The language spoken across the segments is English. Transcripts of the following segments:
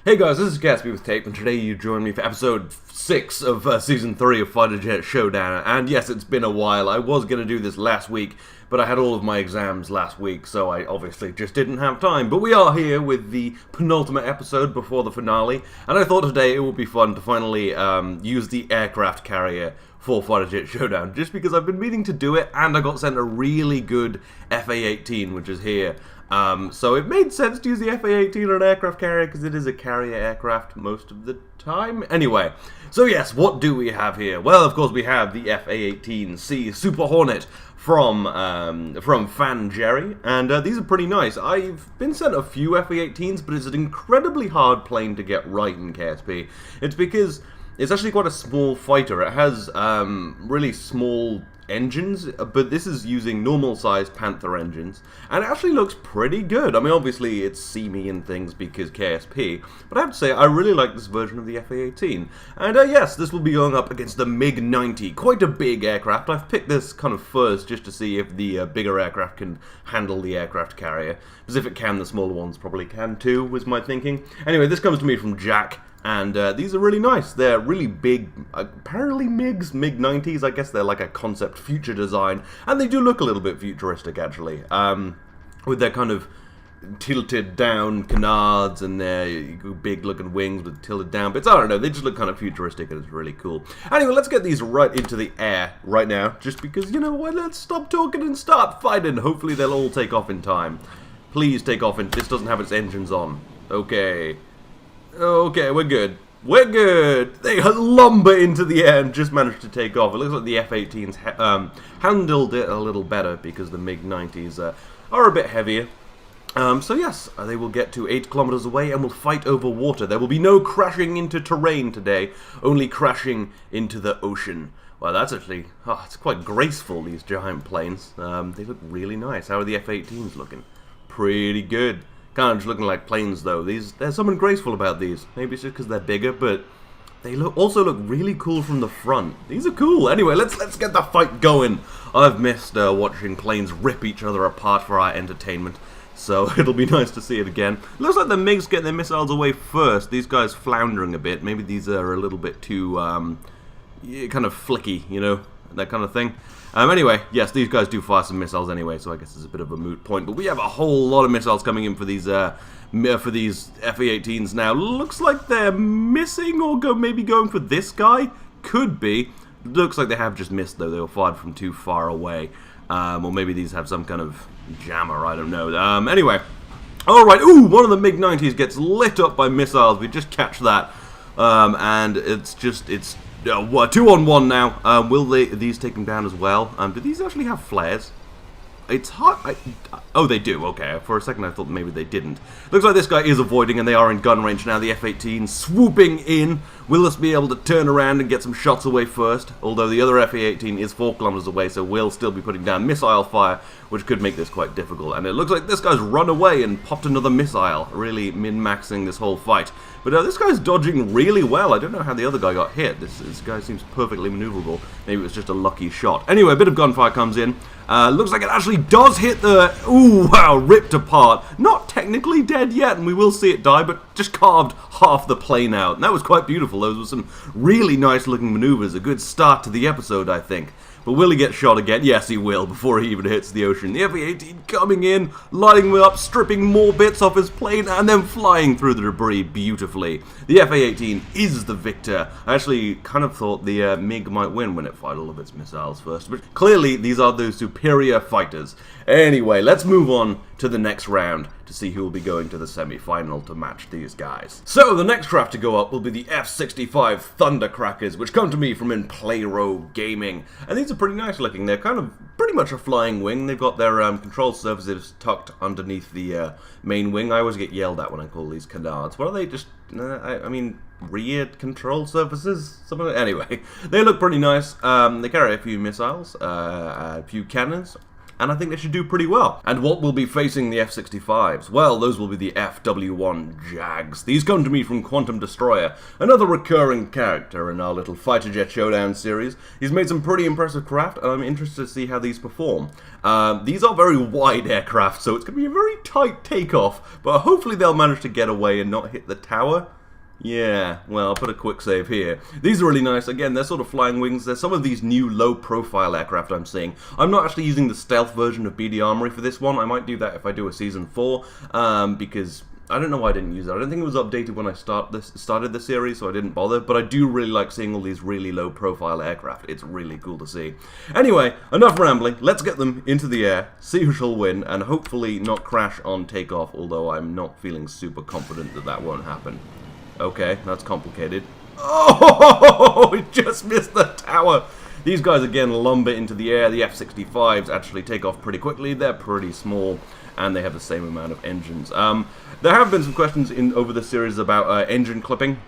Hey guys, this is Spearhead Mk2, and today you join me for episode 6 of Season 3 of Fighter Jet Showdown. And yes, it's been a while. I was going to do this last week, but I had all of my exams last week, so I obviously just didn't have time. But we are here with the penultimate episode before the finale, and I thought today it would be fun to finally use the aircraft carrier for Fighter Jet Showdown, just because I've been meaning to do it, and I got sent a really good FA-18, which is here. So it made sense to use the FA-18 on an aircraft carrier because it is a carrier aircraft most of the time. Anyway, so yes, what do we have here? Well, of course we have the FA-18C Super Hornet from Fan Jerry, and these are pretty nice. I've been sent a few FA-18s, but it's an incredibly hard plane to get right in KSP. It's because it's actually quite a small fighter. It has really small engines, but this is using normal-sized Panther engines, and it actually looks pretty good. I mean, obviously it's seamy and things because KSP, but I have to say I really like this version of the FA-18. And yes, this will be going up against the MiG-90, quite a big aircraft. I've picked this kind of first just to see if the bigger aircraft can handle the aircraft carrier, because if it can, the smaller ones probably can too, was my thinking. Anyway, this comes to me from Jack. And these are really nice. They're really big, apparently MiG-90s. I guess they're like a concept future design. And they do look a little bit futuristic, actually. With their kind of tilted down canards and their big looking wings with tilted down bits. I don't know, they just look kind of futuristic and it's really cool. Anyway, let's get these right into the air right now. Just because, you know what, let's stop talking and start fighting. Hopefully they'll all take off in time. Please take off, and this doesn't have its engines on. Okay. Okay, we're good. We're good! They lumber into the air and just managed to take off. It looks like the F-18s handled it a little better because the MiG-90s are a bit heavier. So yes, they will get to 8 kilometers away and will fight over water. There will be no crashing into terrain today, only crashing into the ocean. Well, that's actually, it's quite graceful, these giant planes. They look really nice. How are the F-18s looking? Pretty good. Kind of just looking like planes, though. There's something graceful about these. Maybe it's just because they're bigger, but they also look really cool from the front. These are cool. Anyway, let's get the fight going. I've missed watching planes rip each other apart for our entertainment, so it'll be nice to see it again. Looks like the MiGs get their missiles away first. These guys floundering a bit. Maybe these are a little bit too kind of flicky, you know, that kind of thing. Anyway, yes, these guys do fire some missiles anyway, so I guess it's a bit of a moot point. But we have a whole lot of missiles coming in for these FA-18s now. Looks like they're missing or maybe going for this guy. Could be. Looks like they have just missed, though. They were fired from too far away. Or maybe these have some kind of jammer, I don't know. Anyway. Alright, ooh, one of the MiG-90s gets lit up by missiles. We just catch that. And it's 2-on-1 now. Will these take them down as well? Do these actually have flares? It's hard. Oh, they do. Okay. For a second, I thought maybe they didn't. Looks like this guy is avoiding, and they are in gun range now. The F-18 swooping in. Will this be able to turn around and get some shots away first? Although the other FA-18 is 4 kilometers away, so will still be putting down missile fire, which could make this quite difficult. And it looks like this guy's run away and popped another missile, really min-maxing this whole fight. But this guy's dodging really well. I don't know how the other guy got hit. This guy seems perfectly maneuverable. Maybe it was just a lucky shot. Anyway, a bit of gunfire comes in. Looks like it actually does hit the... Ooh, wow, ripped apart. Not technically dead yet, and we will see it die, but just carved half the plane out. And that was quite beautiful. Those were some really nice-looking maneuvers. A good start to the episode, I think. But will he get shot again? Yes, he will, before he even hits the ocean. The F-18 coming in, lighting him up, stripping more bits off his plane, and then flying through the debris beautifully. The F-18 is the victor. I actually kind of thought the MiG might win when it fired all of its missiles first. But clearly, these are the superior fighters. Anyway, let's move on to the next round to see who will be going to the semi-final to match these guys. So, the next craft to go up will be the F-65 Thundercrackers, which come to me from in Playro Gaming. And these are pretty nice looking. They're kind of pretty much a flying wing. They've got their control surfaces tucked underneath the main wing. I always get yelled at when I call these canards. What are they? Just, I mean, rear control surfaces? Something like that. Anyway, they look pretty nice. They carry a few missiles, a few cannons. and I think they should do pretty well. And what will be facing the F-65s? Well, those will be the FW-1 Jags. These come to me from Quantum Destroyer, another recurring character in our little fighter jet showdown series. He's made some pretty impressive craft, and I'm interested to see how these perform. These are very wide aircraft, so it's going to be a very tight takeoff, but hopefully they'll manage to get away and not hit the tower. Yeah, well, I'll put a quick save here. These are really nice. Again, they're sort of flying wings. There's some of these new low-profile aircraft I'm seeing. I'm not actually using the stealth version of BD Armory for this one. I might do that if I do a Season 4, because I don't know why I didn't use it. I don't think it was updated when I started the series, so I didn't bother. But I do really like seeing all these really low-profile aircraft. It's really cool to see. Anyway, enough rambling. Let's get them into the air, see who shall win, and hopefully not crash on takeoff, although I'm not feeling super confident that that won't happen. Okay, that's complicated. Oh, it just missed the tower. These guys again lumber into the air. The F-65s actually take off pretty quickly. They're pretty small, and they have the same amount of engines. There have been some questions over the series about engine clipping.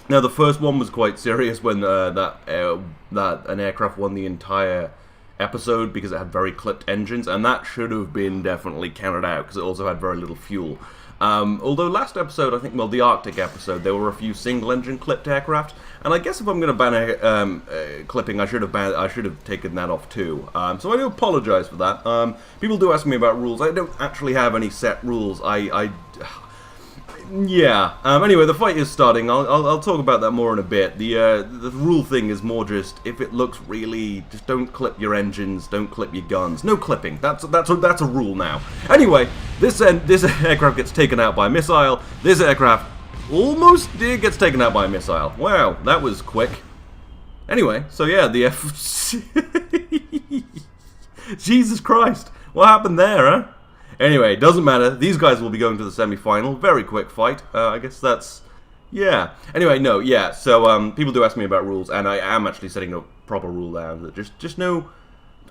Now, the first one was quite serious when that an aircraft won the entire episode because it had very clipped engines, and that should have been definitely counted out because it also had very little fuel. Although last episode, I think, well, the Arctic episode, there were a few single-engine clipped aircraft, and I guess if I'm going to ban clipping, I should have taken that off too. So I do apologize for that. People do ask me about rules. I don't actually have any set rules. Yeah. Anyway, the fight is starting. I'll talk about that more in a bit. The rule thing is more just if it looks really, just don't clip your engines, don't clip your guns. No clipping. That's a rule now. Anyway, this aircraft gets taken out by a missile. This aircraft almost gets taken out by a missile. Wow, that was quick. Anyway, so yeah, the Jesus Christ, what happened there, huh? Anyway, doesn't matter. These guys will be going to the semi-final. Very quick fight. I guess that's... yeah. Anyway, no, yeah. So, people do ask me about rules, and I am actually setting a proper rule down that just no...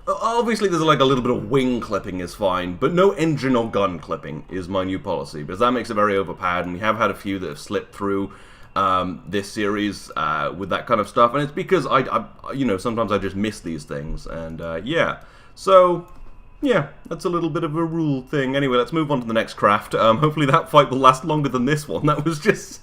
Obviously, there's like a little bit of wing clipping is fine, but no engine or gun clipping is my new policy, because that makes it very overpowered, and we have had a few that have slipped through this series with that kind of stuff, and it's because you know, sometimes I just miss these things, and yeah. So... yeah, that's a little bit of a rule thing. Anyway, let's move on to the next craft. Hopefully that fight will last longer than this one. That was just...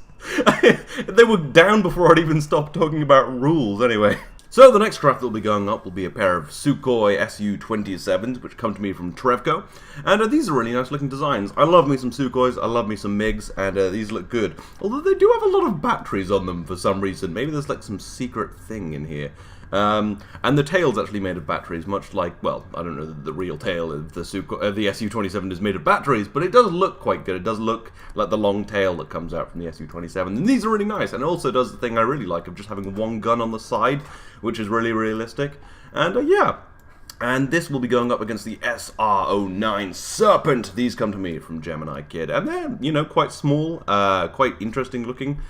they were down before I'd even stopped talking about rules, anyway. So the next craft that will be going up will be a pair of Sukhoi Su-27s, which come to me from Trevco. And these are really nice looking designs. I love me some Sukhois, I love me some MiGs, and these look good. Although they do have a lot of batteries on them for some reason. Maybe there's like some secret thing in here. And the tail's actually made of batteries, much like, well, I don't know the real tail of the Su-27 is made of batteries, but it does look quite good. It does look like the long tail that comes out from the Su-27, and these are really nice, and it also does the thing I really like of just having one gun on the side, which is really realistic, and yeah. And this will be going up against the SR-09 Serpent. These come to me from Gemini Kid, and they're, you know, quite small, quite interesting looking.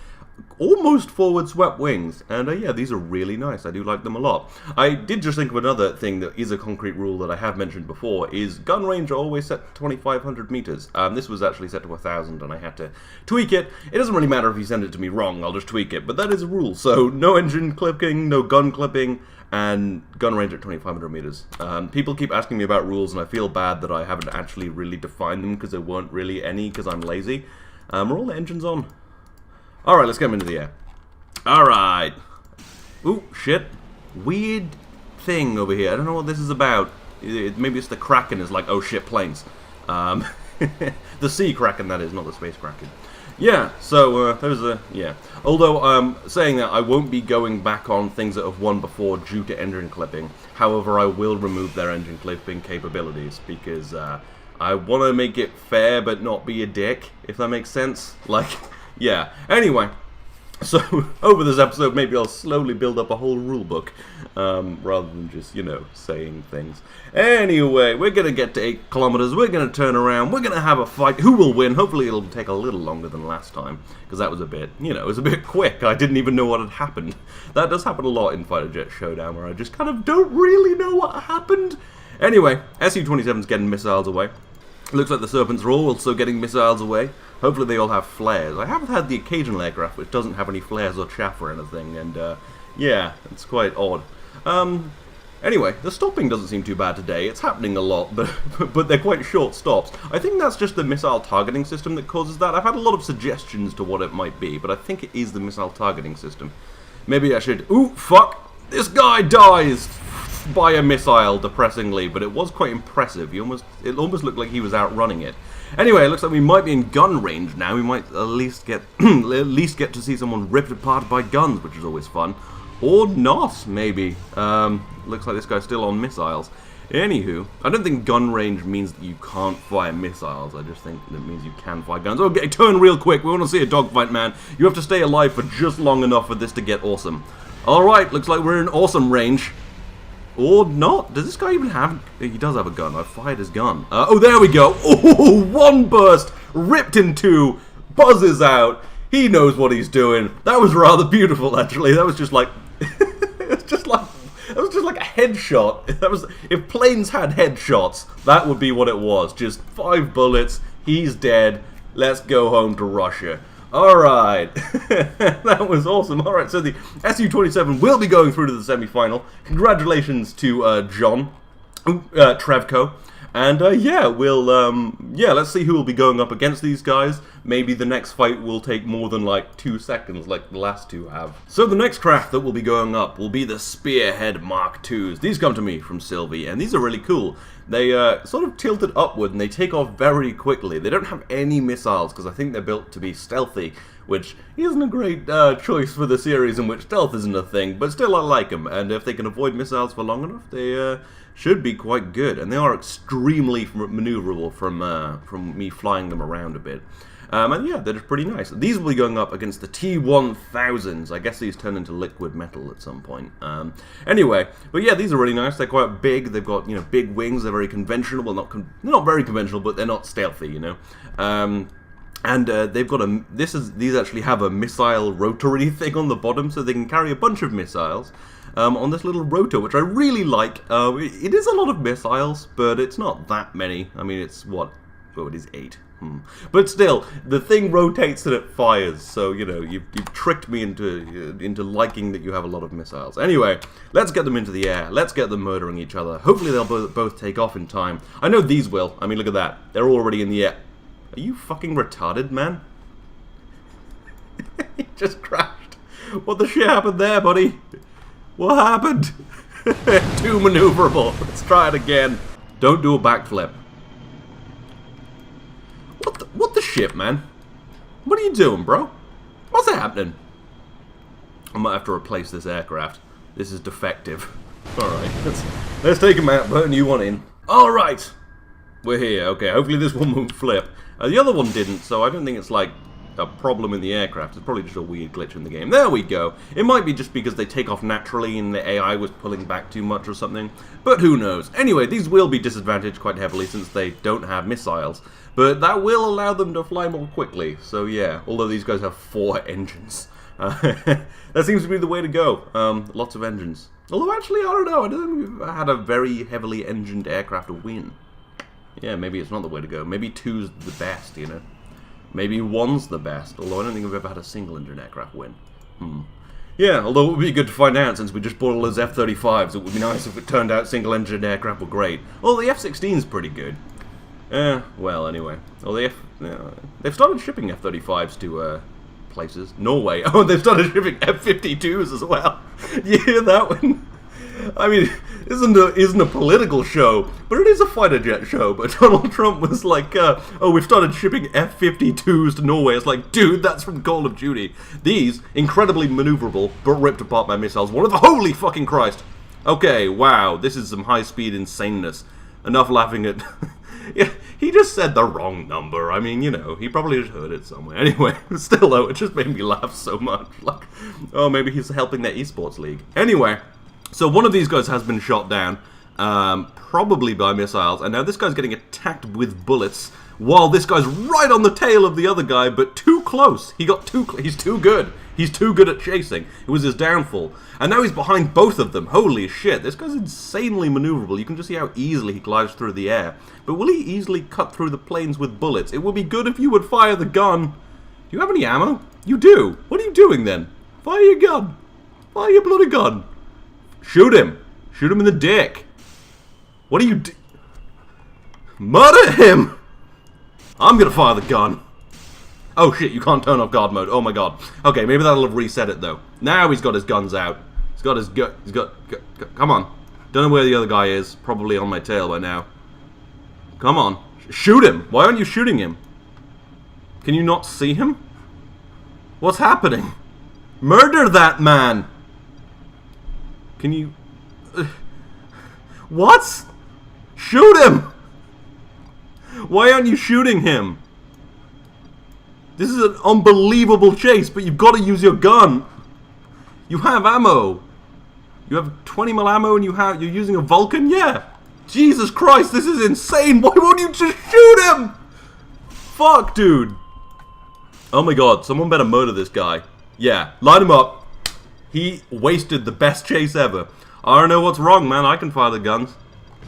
Almost forward swept wings, and yeah, these are really nice. I do like them a lot. I did just think of another thing that is a concrete rule that I have mentioned before, is gun range are always set to 2,500 meters. This was actually set to 1,000, and I had to tweak it. It doesn't really matter if you send it to me wrong, I'll just tweak it, but that is a rule. So no engine clipping, no gun clipping, and gun range at 2,500 meters. People keep asking me about rules, and I feel bad that I haven't actually really defined them, because there weren't really any, because I'm lazy. Are all the engines on? Alright, let's get them into the air. Alright. Ooh, shit. Weird thing over here. I don't know what this is about. Maybe it's the Kraken is like, oh shit, planes. The sea Kraken, that is, not the space Kraken. Yeah, so, there's a, yeah. Although, saying that, I won't be going back on things that have won before due to engine clipping. However, I will remove their engine clipping capabilities, because, I want to make it fair, but not be a dick, if that makes sense. Like... yeah, anyway, so over this episode maybe I'll slowly build up a whole rulebook, rather than just, you know, saying things. Anyway, we're going to get to 8 kilometers, we're going to turn around, we're going to have a fight. Who will win? Hopefully it'll take a little longer than last time, because that was a bit, you know, it was a bit quick. I didn't even know what had happened. That does happen a lot in Fighter Jet Showdown, where I just kind of don't really know what happened. Anyway, Su-27's getting missiles away. Looks like the Serpents are also getting missiles away. Hopefully they all have flares. I have had the occasional aircraft which doesn't have any flares or chaff or anything, and yeah, it's quite odd. Anyway, the stopping doesn't seem too bad today. It's happening a lot, but they're quite short stops. I think that's just the missile targeting system that causes that. I've had a lot of suggestions to what it might be, but I think it is the missile targeting system. Maybe I should... Ooh, fuck! This guy dies by a missile, depressingly, but it was quite impressive. It almost looked like he was outrunning it. Anyway, it looks like we might be in gun range now. We might at least get to see someone ripped apart by guns, which is always fun. Or not, maybe. Looks like this guy's still on missiles. Anywho, I don't think gun range means that you can't fire missiles. I just think that means you can fire guns. Okay, turn real quick. We want to see a dogfight, man. You have to stay alive for just long enough for this to get awesome. Alright, looks like we're in awesome range. Or not. Does this guy even have... He does have a gun. I fired his gun. Oh, there we go. Oh, one burst. Ripped in two. Buzzes out. He knows what he's doing. That was rather beautiful, actually. That was just like... That was just like a headshot. That was... If planes had headshots, that would be what it was. Just 5 bullets. He's dead. Let's go home to Russia. Alright, that was awesome. Alright, so the Su-27 will be going through to the semi-final. Congratulations to John, Trevco. And yeah, let's see who will be going up against these guys. Maybe the next fight will take more than like 2 seconds like the last two have. So the next craft that will be going up will be the Spearhead Mk2s. These come to me from Sylvie, and these are really cool. They sort of tilted upward and they take off very quickly. They don't have any missiles because I think they're built to be stealthy, which isn't a great choice for the series in which stealth isn't a thing, but still I like them. And if they can avoid missiles for long enough, they should be quite good. And they are extremely maneuverable from me flying them around a bit. And yeah, they're just pretty nice. These will be going up against the T-1000s. I guess these turn into liquid metal at some point. Anyway, but yeah, these are really nice. They're quite big. They've got, you know, big wings. They're very conventional. Well, they're not very conventional, but they're not stealthy, you know. And they've got these actually have a missile rotary thing on the bottom, so they can carry a bunch of missiles on this little rotor, which I really like. It is a lot of missiles, but it's not that many. I mean, it's what? Oh, it is 8. But still, the thing rotates and it fires, so, you know, you've tricked me into liking that you have a lot of missiles. Anyway, let's get them into the air. Let's get them murdering each other. Hopefully they'll both take off in time. I know these will. I mean, look at that. They're already in the air. Are you fucking retarded, man? He just crashed. What the shit happened there, buddy? What happened? Too maneuverable. Let's try it again. Don't do a backflip. What the shit, man? What are you doing, bro? What's happening? I might have to replace this aircraft. This is defective. Alright, let's take him out, put a new one in. Alright! We're here. Okay, hopefully this one won't flip. The other one didn't, so I don't think it's like a problem in the aircraft. It's probably just a weird glitch in the game. There we go. It might be just because they take off naturally and the AI was pulling back too much or something, but who knows. Anyway, these will be disadvantaged quite heavily since they don't have missiles, but that will allow them to fly more quickly, so yeah, although these guys have 4 engines. That seems to be the way to go. Lots of engines. Although actually, I don't know, I don't think we've had a very heavily engined aircraft win. Yeah, maybe it's not the way to go. Maybe 2's the best, you know. Maybe 1's the best, although I don't think we've ever had a single-engine aircraft win. Yeah, although it would be good to find out since we just bought all those F-35s. It would be nice if it turned out single-engine aircraft were great. Well, the F-16's pretty good. Well, anyway. Well, they've started shipping F-35s to places. Norway. Oh, they've started shipping F-52s as well. You hear that one? I mean, isn't a political show, but it is a fighter jet show. But Donald Trump was like, oh, we've started shipping F-52s to Norway. It's like, dude, that's from Call of Duty. These, incredibly maneuverable, but ripped apart by missiles. One of the... Holy fucking Christ! Okay, wow, this is some high-speed insaneness. Enough laughing at... Yeah, he just said the wrong number. I mean, you know, he probably just heard it somewhere. Anyway, still though, it just made me laugh so much. Like, oh, maybe he's helping their esports league. Anyway, so one of these guys has been shot down, probably by missiles, and now this guy's getting attacked with bullets, while this guy's right on the tail of the other guy, but too close. He's too good. He's too good at chasing. It was his downfall. And now he's behind both of them. Holy shit, this guy's insanely maneuverable. You can just see how easily he glides through the air. But will he easily cut through the planes with bullets? It would be good if you would fire the gun. Do you have any ammo? You do. What are you doing then? Fire your gun. Fire your bloody gun. Shoot him. Shoot him in the dick. What are you do? Murder him! I'm gonna fire the gun. Oh shit, you can't turn off guard mode. Oh my god. Okay, maybe that'll have reset it though. Now he's got his guns out. He's got his gun. Come on. Don't know where the other guy is. Probably on my tail by now. Come on. Shoot him. Why aren't you shooting him? Can you not see him? What's happening? Murder that man. Can you... What? Shoot him! Why aren't you shooting him? This is an unbelievable chase, but you've got to use your gun. You have ammo. You have 20mm ammo and you're using a Vulcan? Yeah. Jesus Christ, this is insane. Why won't you just shoot him? Fuck, dude. Oh my god, someone better murder this guy. Yeah, line him up. He wasted the best chase ever. I don't know what's wrong, man. I can fire the guns.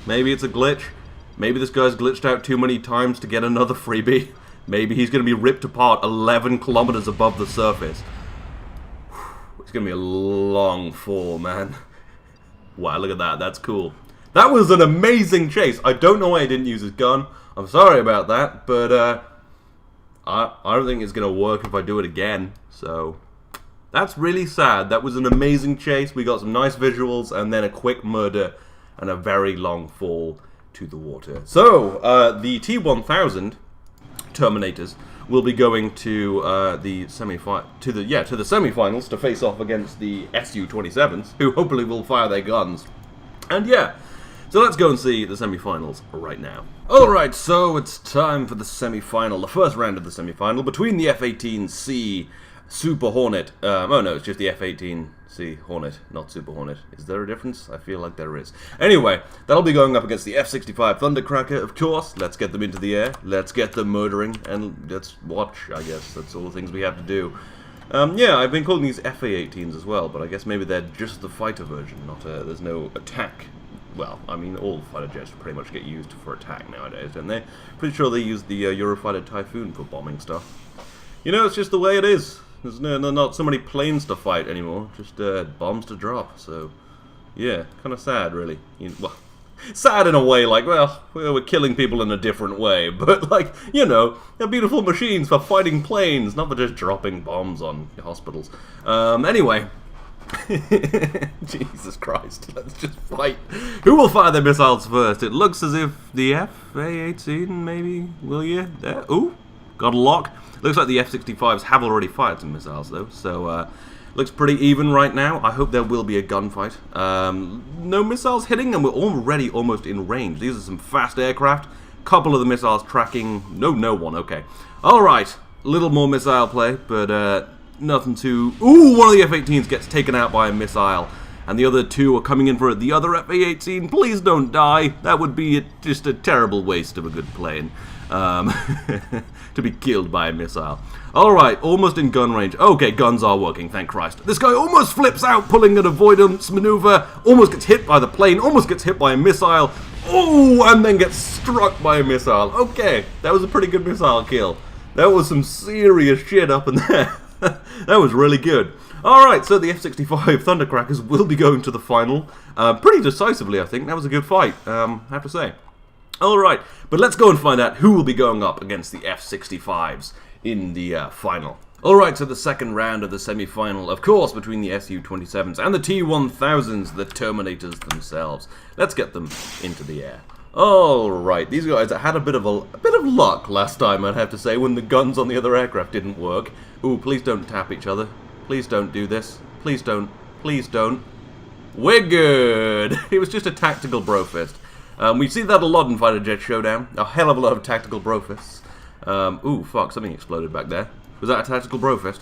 Maybe it's a glitch. Maybe this guy's glitched out too many times to get another freebie. Maybe he's going to be ripped apart 11 kilometers above the surface. It's going to be a long fall, man. Wow, look at that. That's cool. That was an amazing chase. I don't know why he didn't use his gun. I'm sorry about that, but I don't think it's going to work if I do it again. So, that's really sad. That was an amazing chase. We got some nice visuals and then a quick murder and a very long fall to the water. So, the T-1000 Terminators will be going to the semi-finals to face off against the Su-27s, who hopefully will fire their guns. And yeah, so let's go and see the semi-finals right now. Alright, so it's time for the semi-final, the first round of the semi-final between the F-18C Super Hornet. Oh no, it's just the F-18C Hornet, not Super Hornet. Is there a difference? I feel like there is. Anyway, that'll be going up against the F-65 Thundercracker, of course. Let's get them into the air. Let's get them murdering, and let's watch, I guess. That's all the things we have to do. Yeah, I've been calling these FA-18s as well, but I guess maybe they're just the fighter version, not there's no attack. Well, I mean, all fighter jets pretty much get used for attack nowadays, don't they? Pretty sure they use the Eurofighter Typhoon for bombing stuff. You know, it's just the way it is. There's not so many planes to fight anymore, just bombs to drop, so yeah, kind of sad really. Well, sad in a way, like, well, we're killing people in a different way, but like, you know, they're beautiful machines for fighting planes, not for just dropping bombs on hospitals. Anyway, Jesus Christ, let's just fight. Who will fire their missiles first? It looks as if the FA-18 maybe, will you? Ooh, got a lock. Looks like the F-65s have already fired some missiles, though, so looks pretty even right now. I hope there will be a gunfight. No missiles hitting, and we're already almost in range. These are some fast aircraft. Couple of the missiles tracking. No one, okay. Alright, a little more missile play, but nothing too... Ooh, one of the F-18s gets taken out by a missile, and the other two are coming in for it. The other F-18, please don't die. That would be just a terrible waste of a good plane. To be killed by a missile. Alright, almost in gun range. Okay, guns are working, thank Christ. This guy almost flips out, pulling an avoidance maneuver, almost gets hit by the plane, almost gets hit by a missile. Oh, and then gets struck by a missile. Okay, that was a pretty good missile kill. That was some serious shit up in there. That was really good. Alright, so the F-65 Thundercrackers will be going to the final. Pretty decisively, I think. That was a good fight, I have to say. Alright, but let's go and find out who will be going up against the F-65s in the final. Alright, so the second round of the semi-final, of course, between the Su-27s and the T-1000s, the Terminators themselves. Let's get them into the air. Alright, these guys had a bit of luck last time, I'd have to say, when the guns on the other aircraft didn't work. Ooh, please don't tap each other. Please don't do this. Please don't. Please don't. We're good! It was just a tactical brofist. We see that a lot in Fighter Jet Showdown. A hell of a lot of tactical brofists. Ooh, fuck, something exploded back there. Was that a tactical brofist?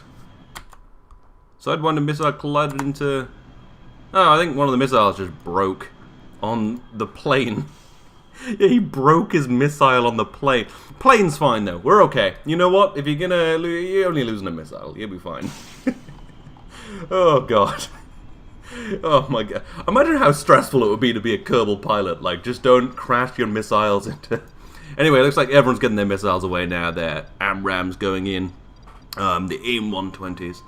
Sidewinder missile collided into... Oh, I think one of the missiles just broke on the plane. Yeah, he broke his missile on the plane. Plane's fine, though. We're okay. You know what? If you're you're only losing a missile. You'll be fine. Oh, God. Oh my god. Imagine how stressful it would be to be a Kerbal pilot. Like, just don't crash your missiles into... Anyway, it looks like everyone's getting their missiles away now. Their AMRAAMs going in. The AIM-120s.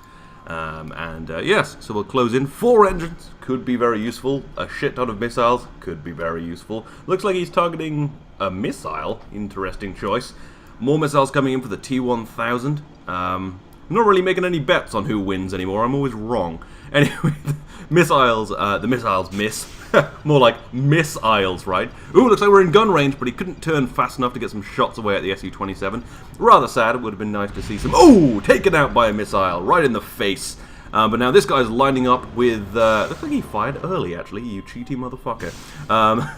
Yes, so we'll close in. 4 engines could be very useful. A shit ton of missiles could be very useful. Looks like he's targeting a missile. Interesting choice. More missiles coming in for the T-1000. I'm not really making any bets on who wins anymore. I'm always wrong. Anyway, the missiles miss. More like missiles, right? Ooh, looks like we're in gun range, but he couldn't turn fast enough to get some shots away at the Su-27. Rather sad. It would have been nice to see some... Oh! Taken out by a missile, right in the face. But now this guy's lining up with... looks like he fired early, actually, you cheaty motherfucker.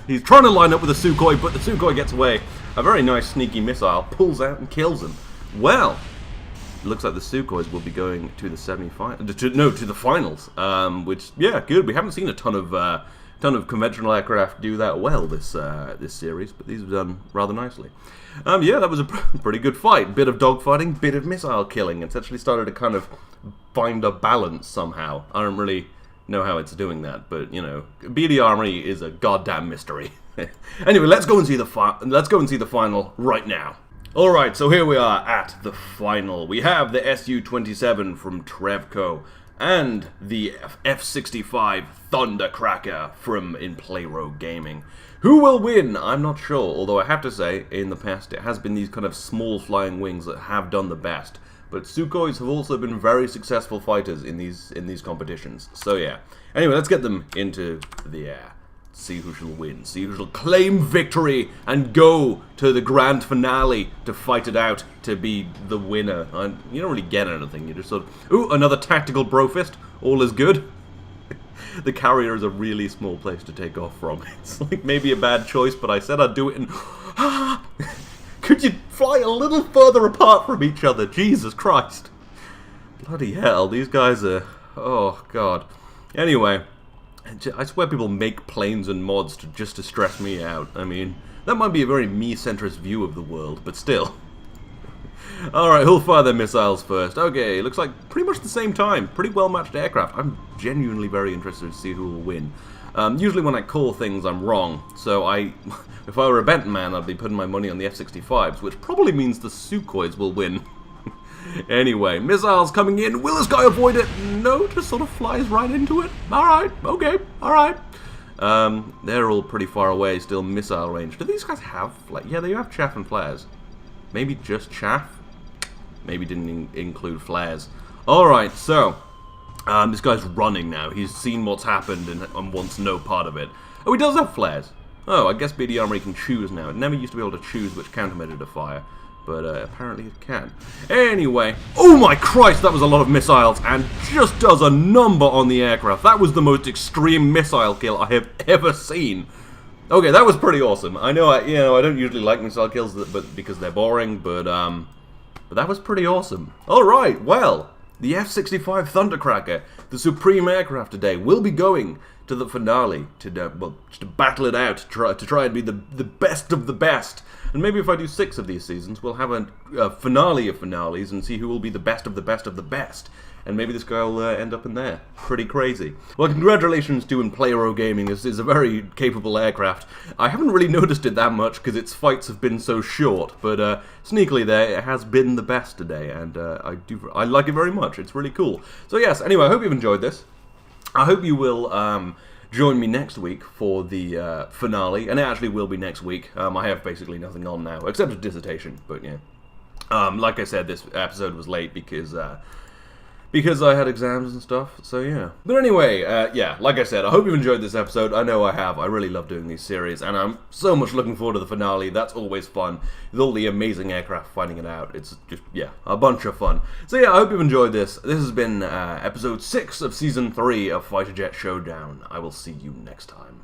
He's trying to line up with a Sukhoi, but the Sukhoi gets away. A very nice sneaky missile pulls out and kills him. Well... Looks like the Sukhois will be going to the to the finals, which, yeah, good. We haven't seen a ton of conventional aircraft do that well this series, but these have done rather nicely. Yeah, that was a pretty good fight. Bit of dogfighting, bit of missile killing. It's actually started to kind of find a balance somehow. I don't really know how it's doing that, but you know, BD Armory is a goddamn mystery. Anyway, let's go and see the final right now. Alright, so here we are at the final. We have the Su-27 from Trevco and the F-65 Thundercracker from Playro Gaming. Who will win? I'm not sure, although I have to say, in the past it has been these kind of small flying wings that have done the best. But Sukhois have also been very successful fighters in these competitions. So yeah. Anyway, let's get them into the air. See who shall win, see who shall claim victory and go to the grand finale to fight it out to be the winner. You don't really get anything, you just sort of... Ooh, another tactical brofist, all is good. The carrier is a really small place to take off from. It's like maybe a bad choice, but I said I'd do it and... Could you fly a little further apart from each other? Jesus Christ. Bloody hell, these guys are... Oh, God. Anyway... I swear people make planes and mods just to stress me out. I mean, that might be a very me-centrist view of the world, but still. Alright, who'll fire their missiles first? Okay, looks like pretty much the same time. Pretty well-matched aircraft. I'm genuinely very interested to see who will win. Usually when I call things, I'm wrong. So if I were a betting man, I'd be putting my money on the F-65s, which probably means the Sukhois will win. Anyway, missiles coming in. Will this guy avoid it? No, just sort of flies right into it. Alright, okay, alright. They're all pretty far away, still missile range. Do these guys have... Yeah, they have chaff and flares. Maybe just chaff? Maybe didn't include flares. Alright, so... this guy's running now. He's seen what's happened and wants no part of it. Oh, he does have flares. Oh, I guess BD Armory can choose now. It never used to be able to choose which countermeasure to fire. But apparently it can. Anyway, oh my Christ, that was a lot of missiles, and just does a number on the aircraft. That was the most extreme missile kill I have ever seen. Okay, that was pretty awesome. I know, I don't usually like missile kills, but because they're boring, but that was pretty awesome. All right, well, the F-65 Thundercracker, the supreme aircraft today, will be going to the finale to battle it out, to try and be the best of the best. And maybe if I do 6 of these seasons, we'll have a finale of finales and see who will be the best of the best of the best. And maybe this guy will end up in there. Pretty crazy. Well, congratulations to Playro Gaming. This is a very capable aircraft. I haven't really noticed it that much because its fights have been so short, but sneakily there, it has been the best today, and I like it very much. It's really cool. So yes, anyway, I hope you've enjoyed this. I hope you will join me next week for the finale, and it actually will be next week. I have basically nothing on now, except a dissertation, but yeah. Like I said, this episode was late because I had exams and stuff, so yeah. But anyway, yeah, like I said, I hope you've enjoyed this episode. I know I have. I really love doing these series, and I'm so much looking forward to the finale. That's always fun, with all the amazing aircraft fighting it out. It's just, yeah, a bunch of fun. So yeah, I hope you've enjoyed this. This has been episode 6 of Season 3 of Fighter Jet Showdown. I will see you next time.